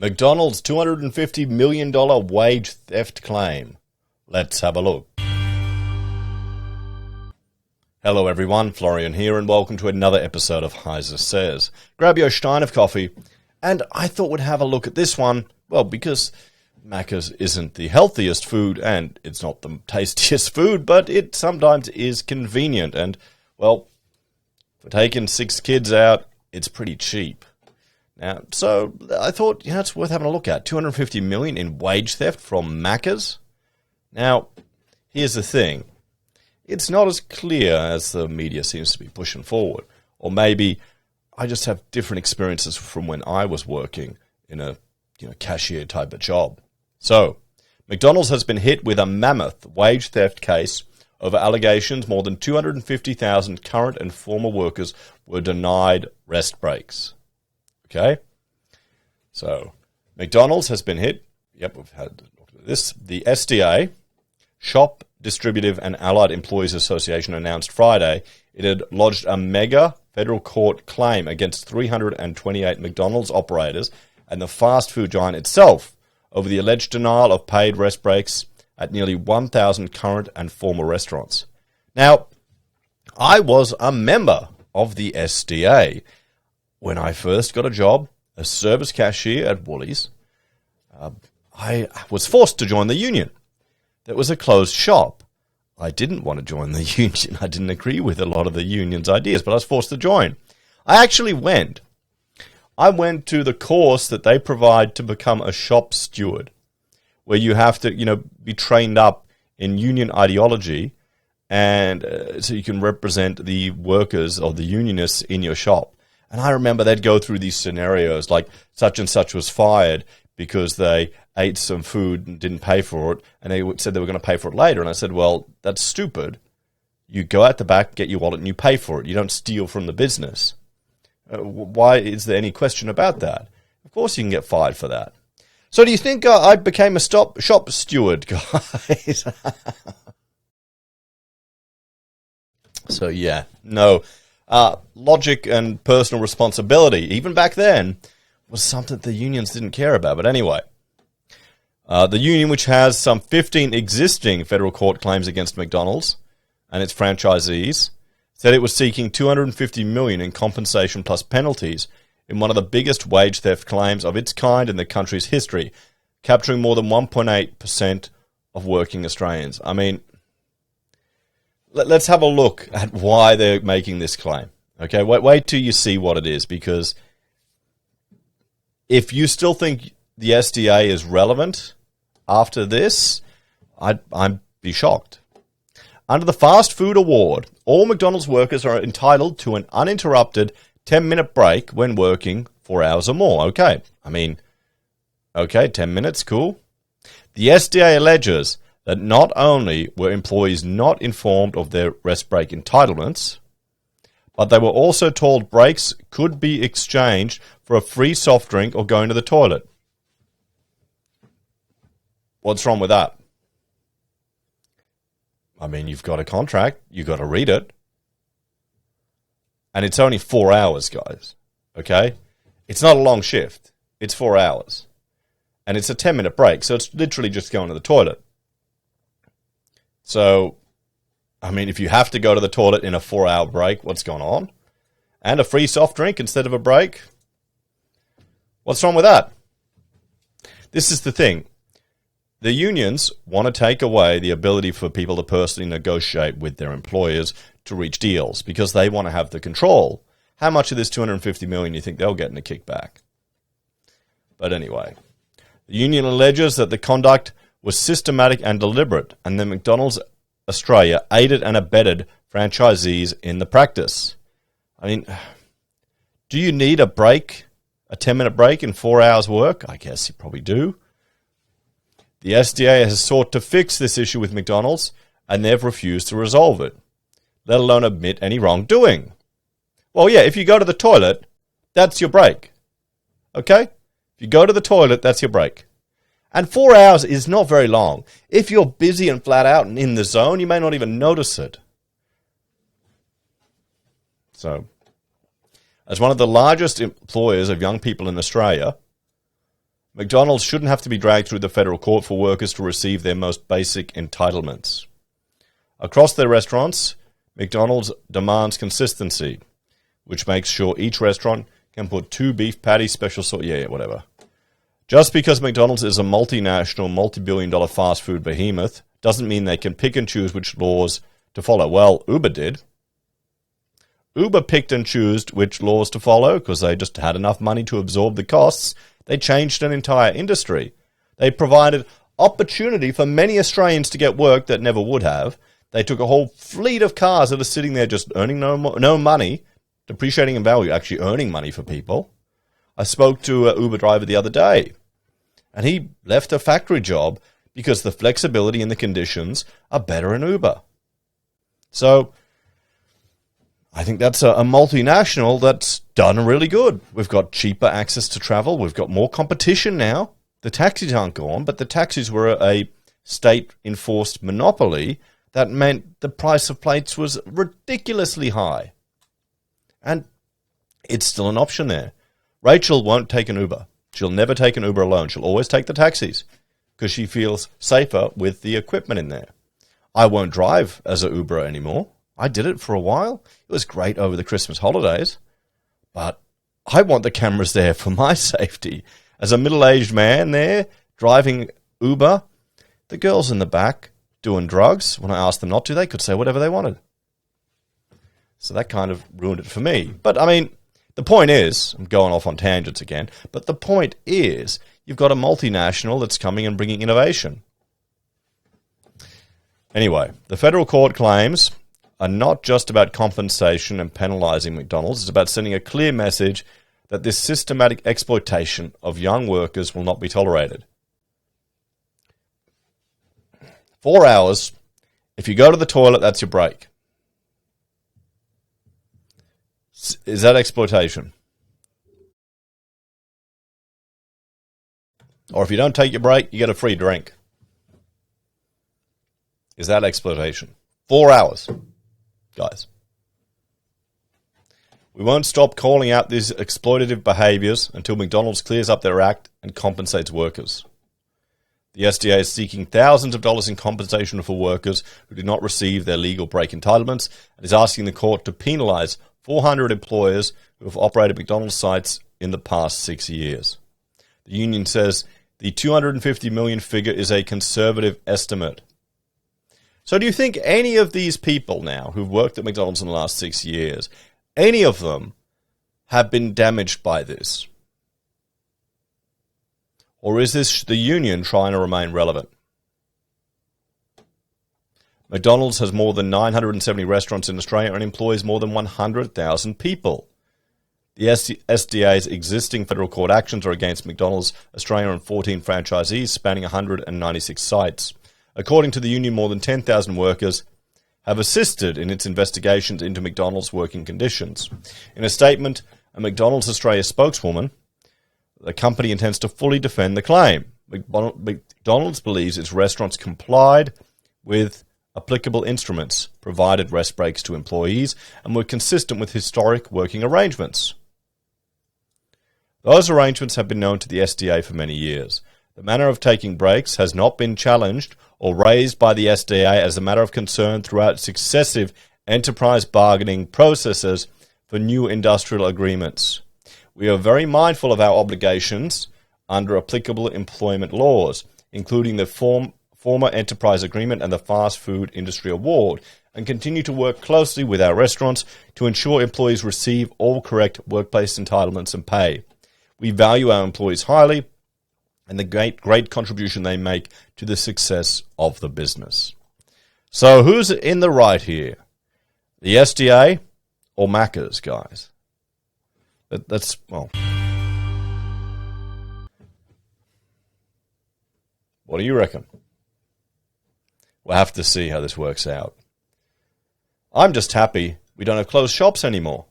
McDonald's $250 million wage theft claim. Let's have a look. Hello everyone, Florian here, and welcome to another episode of HeiseSays. Grab your stein of coffee, and I thought we'd have a look at this one, well, because Macca's isn't the healthiest food, and it's not the tastiest food, but it sometimes is convenient, and, well, for taking 6 kids out, it's pretty cheap. Now, so I thought, it's worth having a look at. $250 million in wage theft from Macca's. Now, here's the thing. It's not as clear as the media seems to be pushing forward. Or maybe I just have different experiences from when I was working in a cashier type of job. So, McDonald's has been hit with a mammoth wage theft case over allegations more than 250,000 current and former workers were denied rest breaks. Okay, so McDonald's has been hit. Yep, we've had this. The SDA, Shop Distributive and Allied Employees Association, announced Friday it had lodged a mega federal court claim against 328 McDonald's operators and the fast food giant itself over the alleged denial of paid rest breaks at nearly 1,000 current and former restaurants. Now, I was a member of the SDA. When I first got a job, a service cashier at Woolies, I was forced to join the union. That was a closed shop. I didn't want to join the union. I didn't agree with a lot of the union's ideas, but I was forced to join. I actually went. I went to the course that they provide to become a shop steward, where you have to, be trained up in union ideology, and so you can represent the workers or the unionists in your shop. And I remember they'd go through these scenarios, like such and such was fired because they ate some food and didn't pay for it, and they said they were going to pay for it later. And I said, well, that's stupid. You go out the back, get your wallet, and you pay for it. You don't steal from the business. Why is there any question about that? Of course you can get fired for that. So do you think I became a shop steward, guys? So yeah, no. Logic and personal responsibility, even back then, was something the unions didn't care about. But anyway, the union, which has some 15 existing federal court claims against McDonald's and its franchisees, said it was seeking $250 million in compensation plus penalties in one of the biggest wage theft claims of its kind in the country's history, capturing more than 1.8% of working Australians. I mean, let's have a look at why they're making this claim. Okay, wait till you see what it is, because if you still think the SDA is relevant after this, I'd be shocked. Under the Fast Food Award, all McDonald's workers are entitled to an uninterrupted 10-minute break when working 4 hours or more. Okay, 10 minutes, cool. The SDA alleges that not only were employees not informed of their rest break entitlements, but they were also told breaks could be exchanged for a free soft drink or going to the toilet. What's wrong with that? I mean, you've got a contract, you've got to read it. And it's only 4 hours, guys. Okay? It's not a long shift. It's 4 hours. And it's a 10-minute break, so it's literally just going to the toilet. So, I mean, if you have to go to the toilet in a 4-hour break, what's going on? And a free soft drink instead of a break? What's wrong with that? This is the thing. The unions want to take away the ability for people to personally negotiate with their employers to reach deals because they want to have the control. How much of this $250 million do you think they'll get in a kickback? But anyway, the union alleges that the conduct was systematic and deliberate, and that McDonald's Australia aided and abetted franchisees in the practice. I mean, do you need a break, a 10-minute break in 4 hours work? I guess you probably do. The SDA has sought to fix this issue with McDonald's, and they've refused to resolve it, let alone admit any wrongdoing. Well, yeah, if you go to the toilet, that's your break. Okay? If you go to the toilet, that's your break. And 4 hours is not very long. If you're busy and flat out and in the zone, you may not even notice it. So, as one of the largest employers of young people in Australia, McDonald's shouldn't have to be dragged through the federal court for workers to receive their most basic entitlements. Across their restaurants, McDonald's demands consistency, which makes sure each restaurant can put 2 beef patties, special sauce, whatever. Just because McDonald's is a multinational, multi-billion-dollar fast food behemoth doesn't mean they can pick and choose which laws to follow. Well, Uber did. Uber picked and chose which laws to follow because they just had enough money to absorb the costs. They changed an entire industry. They provided opportunity for many Australians to get work that never would have. They took a whole fleet of cars that are sitting there just earning no money, depreciating in value, actually earning money for people. I spoke to an Uber driver the other day, and he left a factory job because the flexibility and the conditions are better in Uber. So I think that's a multinational that's done really good. We've got cheaper access to travel. We've got more competition now. The taxis aren't gone, but the taxis were a state-enforced monopoly that meant the price of plates was ridiculously high. And it's still an option there. Rachel won't take an Uber. She'll never take an Uber alone. She'll always take the taxis because she feels safer with the equipment in there. I won't drive as an Uber anymore. I did it for a while. It was great over the Christmas holidays. But I want the cameras there for my safety. As a middle-aged man there driving Uber, the girls in the back doing drugs, when I asked them not to, they could say whatever they wanted. So that kind of ruined it for me. But, I mean, the point is, I'm going off on tangents again, but the point is you've got a multinational that's coming and bringing innovation. Anyway, the federal court claims are not just about compensation and penalising McDonald's. It's about sending a clear message that this systematic exploitation of young workers will not be tolerated. 4 hours. If you go to the toilet, that's your break. Is that exploitation? Or if you don't take your break, you get a free drink. Is that exploitation? 4 hours, guys. We won't stop calling out these exploitative behaviours until McDonald's clears up their act and compensates workers. The SDA is seeking thousands of dollars in compensation for workers who did not receive their legal break entitlements and is asking the court to penalise 400 employers who have operated McDonald's sites in the past 6 years. The union says the $250 million figure is a conservative estimate. So do you think any of these people now who've worked at McDonald's in the last 6 years, any of them have been damaged by this? Or is this the union trying to remain relevant? McDonald's has more than 970 restaurants in Australia and employs more than 100,000 people. The SDA's existing federal court actions are against McDonald's Australia and 14 franchisees spanning 196 sites. According to the union, more than 10,000 workers have assisted in its investigations into McDonald's working conditions. In a statement, a McDonald's Australia spokeswoman, the company intends to fully defend the claim. McDonald's believes its restaurants complied with applicable instruments, provided rest breaks to employees, and were consistent with historic working arrangements. Those arrangements have been known to the SDA for many years. The manner of taking breaks has not been challenged or raised by the SDA as a matter of concern throughout successive enterprise bargaining processes for new industrial agreements. We are very mindful of our obligations under applicable employment laws, including the former enterprise agreement and the fast food industry award, and continue to work closely with our restaurants to ensure employees receive all correct workplace entitlements and pay. We value our employees highly and the great contribution they make to the success of the business. So who's in the right here? The SDA or Macca's, guys? That's, well, what do you reckon? We'll have to see how this works out. I'm just happy we don't have closed shops anymore.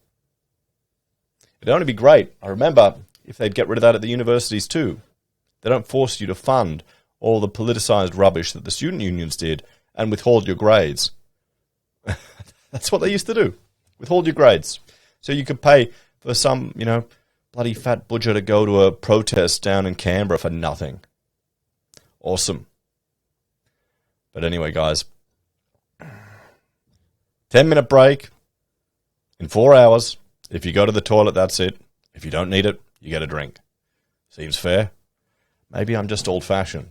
It'd only be great. I remember if they'd get rid of that at the universities too. They don't force you to fund all the politicized rubbish that the student unions did and withhold your grades. That's what they used to do. Withhold your grades. So you could pay for some, bloody fat butcher to go to a protest down in Canberra for nothing. Awesome. But anyway, guys, 10-minute break in 4 hours. If you go to the toilet, that's it. If you don't need it, you get a drink. Seems fair. Maybe I'm just old-fashioned.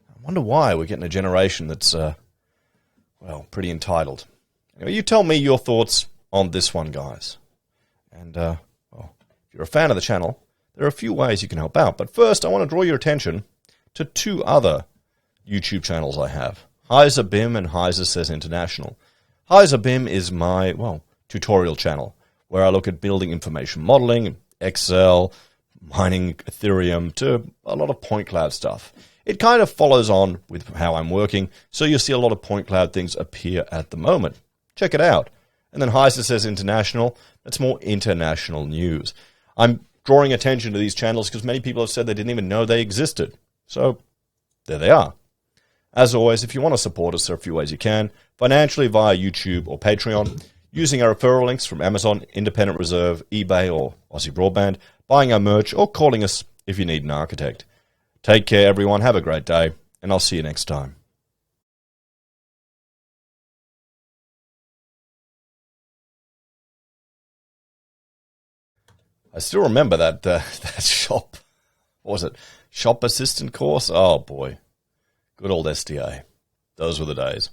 I wonder why we're getting a generation that's, well, pretty entitled. Anyway, you tell me your thoughts on this one, guys. And, well, if you're a fan of the channel, there are a few ways you can help out. But first, I want to draw your attention to two other YouTube channels I have. HeiseBim and HeiseSays International. HeiseBim is my, well, tutorial channel, where I look at building information modeling, Excel, mining Ethereum, to a lot of point cloud stuff. It kind of follows on with how I'm working, so you'll see a lot of point cloud things appear at the moment. Check it out. And then HeiseSays International, that's more international news. I'm drawing attention to these channels because many people have said they didn't even know they existed. So, there they are. As always, if you want to support us, there are a few ways you can. Financially via YouTube or Patreon, using our referral links from Amazon, Independent Reserve, eBay, or AussieBroadband, buying our merch, or calling us if you need an architect. Take care, everyone. Have a great day, and I'll see you next time. I still remember that that shop. What was it? Shop assistant course? Oh, boy. Good old SDA. Those were the days.